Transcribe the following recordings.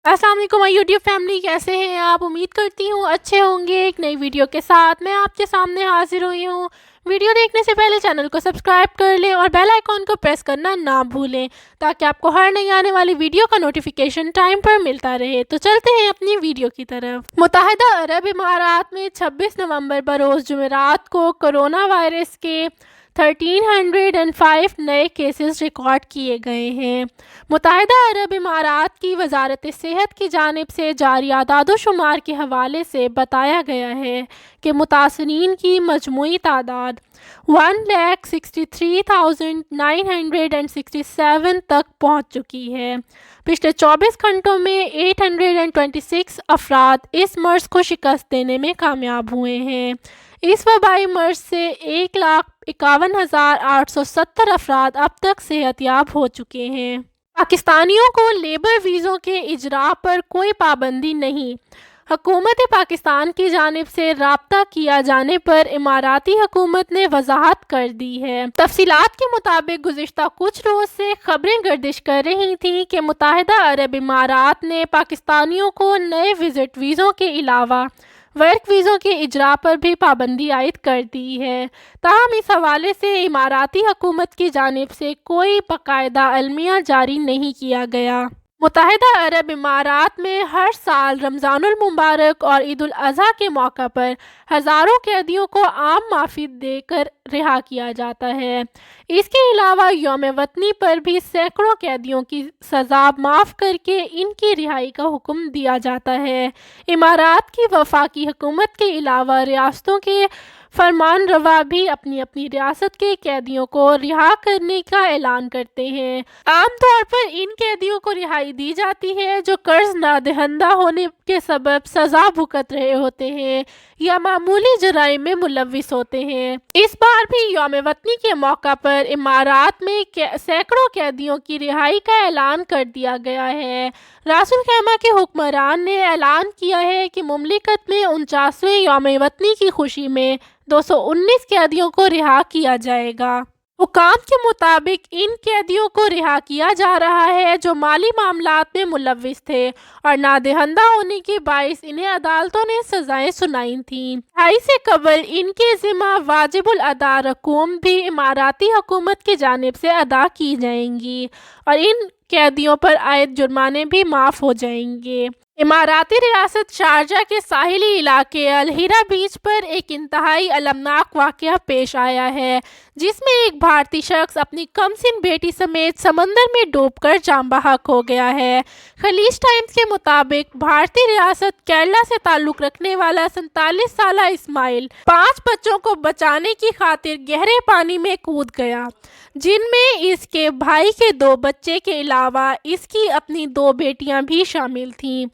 السلام علیکم YouTube family, کیسے ہیں آپ؟ امید کرتی ہوں اچھے ہوں گے۔ ایک نئی ویڈیو کے ساتھ میں آپ کے سامنے حاضر ہوئی ہوں۔ ویڈیو دیکھنے سے پہلے چینل کو سبسکرائب کر لیں اور بیل آئیکن کو پریس کرنا نہ بھولیں تاکہ آپ کو ہر نئی آنے والی ویڈیو کا نوٹیفیکیشن ٹائم پر ملتا رہے۔ تو چلتے ہیں اپنی ویڈیو کی طرف۔ متحدہ عرب امارات میں 26 نومبر بروز جمعرات کو کرونا وائرس کے 1305 نئے کیسز ریکارڈ کیے گئے ہیں۔ متحدہ عرب امارات کی وزارت صحت کی جانب سے جاری اعداد و شمار کے حوالے سے بتایا گیا ہے کہ متاثرین کی مجموعی تعداد 1,63,967 تک پہنچ چکی ہے۔ پچھلے 24 گھنٹوں میں 826 افراد اس مرض کو شکست دینے میں کامیاب ہوئے ہیں۔ اس وبائی مرض سے 1,51,870 افراد اب تک صحت یاب ہو چکے ہیں۔ پاکستانیوں کو لیبر ویزوں کے اجراء پر کوئی پابندی نہیں۔ حکومت پاکستان کی جانب سے رابطہ کیا جانے پر اماراتی حکومت نے وضاحت کر دی ہے۔ تفصیلات کے مطابق گزشتہ کچھ روز سے خبریں گردش کر رہی تھیں کہ متحدہ عرب امارات نے پاکستانیوں کو نئے وزٹ ویزوں کے علاوہ ورک ویزوں کے اجراء پر بھی پابندی عائد کر دی ہے، تاہم اس حوالے سے اماراتی حکومت کی جانب سے کوئی باقاعدہ اعلامیہ جاری نہیں کیا گیا۔ متحدہ عرب امارات میں ہر سال رمضان المبارک اور عید الاضحیٰ کے موقع پر ہزاروں قیدیوں کو عام معافی دے کر رہا کیا جاتا ہے۔ اس کے علاوہ یوم وطنی پر بھی سینکڑوں قیدیوں کی سزا معاف کر کے ان کی رہائی کا حکم دیا جاتا ہے۔ امارات کی وفاقی حکومت کے علاوہ ریاستوں کے فرمان روا بھی اپنی اپنی ریاست کے قیدیوں کو رہا کرنے کا اعلان کرتے ہیں۔ عام طور پر ان قیدیوں کو رہائی دی جاتی ہے جو قرض نہ دہندہ ہونے کے سبب سزا بھگت رہے ہوتے ہیں یا معمولی جرائم میں ملوث ہوتے ہیں۔ اس بار بھی یوم وطنی کے موقع پر امارات میں سینکڑوں قیدیوں کی رہائی کا اعلان کر دیا گیا ہے۔ راس الخیمہ کے حکمران نے اعلان کیا ہے کہ مملکت میں 49ویں یوم وطنی کی خوشی میں 219 قیدیوں کو رہا کیا جائے گا۔ حکام کے مطابق ان قیدیوں کو رہا کیا جا رہا ہے جو مالی معاملات میں ملوث تھے اور نادہندہ ہونے کے باعث انہیں عدالتوں نے سزائیں سنائی تھیں۔ رہائی سے قبل ان کے ذمہ واجب الادا رقوم بھی اماراتی حکومت کی جانب سے ادا کی جائیں گی اور ان قیدیوں پر عائد جرمانے بھی معاف ہو جائیں گے۔ اماراتی ریاست شارجہ کے ساحلی علاقے الہیرا بیچ پر ایک انتہائی المناک واقعہ پیش آیا ہے جس میں ایک بھارتی شخص اپنی کمسن بیٹی سمیت سمندر میں ڈوب کر جاں بحق ہو گیا ہے۔ خلیج ٹائمز کے مطابق بھارتی ریاست کیرلا سے تعلق رکھنے والا 47 سالہ اسماعیل 5 بچوں کو بچانے کی خاطر گہرے پانی میں کود گیا، جن میں اس کے بھائی کے 2 بچے کے علاوہ اس کی اپنی 2 بیٹیاں بھی شامل تھیں۔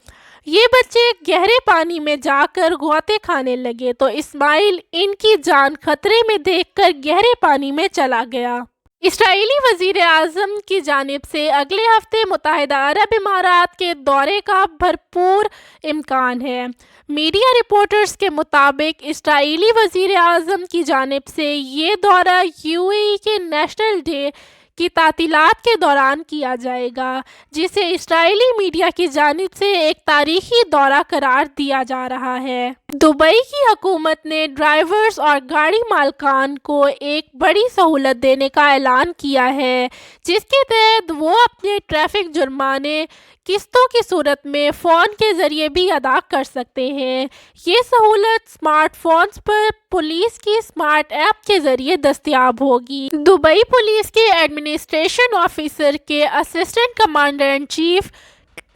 یہ بچے گہرے پانی میں جا کر غوطے کھانے لگے تو اسماعیل ان کی جان خطرے میں دیکھ کر گہرے پانی میں چلا گیا۔ اسرائیلی وزیر اعظم کی جانب سے اگلے ہفتے متحدہ عرب امارات کے دورے کا بھرپور امکان ہے۔ میڈیا رپورٹرز کے مطابق اسرائیلی وزیر اعظم کی جانب سے یہ دورہ UAE کے نیشنل ڈے کی تعطیلات کے دوران کیا جائے گا، جسے اسرائیلی میڈیا کی جانب سے ایک تاریخی دورہ قرار دیا جا رہا ہے۔ دبئی کی حکومت نے ڈرائیورز اور گاڑی مالکان کو ایک بڑی سہولت دینے کا اعلان کیا ہے جس کے تحت وہ اپنے ٹریفک جرمانے قسطوں کی صورت میں فون کے ذریعے بھی ادا کر سکتے ہیں۔ یہ سہولت اسمارٹ فونز پر پولیس کی اسمارٹ ایپ کے ذریعے دستیاب ہوگی۔ دبئی پولیس کے ایڈمنسٹریشن آفیسر کے اسسٹنٹ کمانڈر ان چیف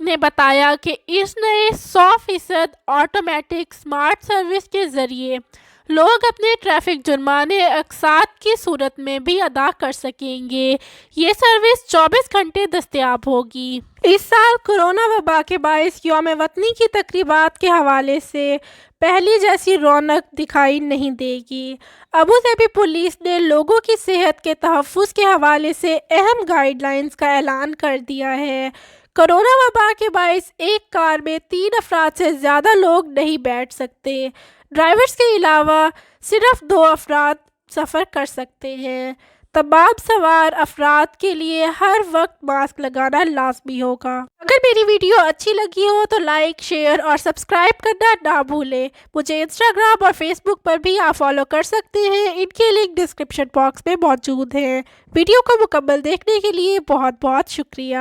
نے بتایا کہ اس نئے 100% آٹومیٹک اسمارٹ سروس کے ذریعے لوگ اپنے ٹریفک جرمانے اقساط کی صورت میں بھی ادا کر سکیں گے۔ یہ سروس 24 گھنٹے دستیاب ہوگی۔ اس سال کورونا وبا کے باعث یوم وطنی کی تقریبات کے حوالے سے پہلی جیسی رونق دکھائی نہیں دے گی۔ ابوظہبی پولیس نے لوگوں کی صحت کے تحفظ کے حوالے سے اہم گائیڈ لائنز کا اعلان کر دیا ہے۔ کورونا وبا کے باعث ایک کار میں 3 افراد سے زیادہ لوگ نہیں بیٹھ سکتے۔ ڈرائیورز کے علاوہ صرف 2 افراد سفر کر سکتے ہیں۔ تمام سوار افراد کے لیے ہر وقت ماسک لگانا لازمی ہوگا۔ اگر میری ویڈیو اچھی لگی ہو تو لائک، شیئر اور سبسکرائب کرنا نہ بھولیں۔ مجھے انسٹاگرام اور فیس بک پر بھی آپ فالو کر سکتے ہیں، ان کے لنک ڈسکرپشن باکس میں موجود ہیں۔ ویڈیو کو مکمل دیکھنے کے لیے بہت بہت شکریہ۔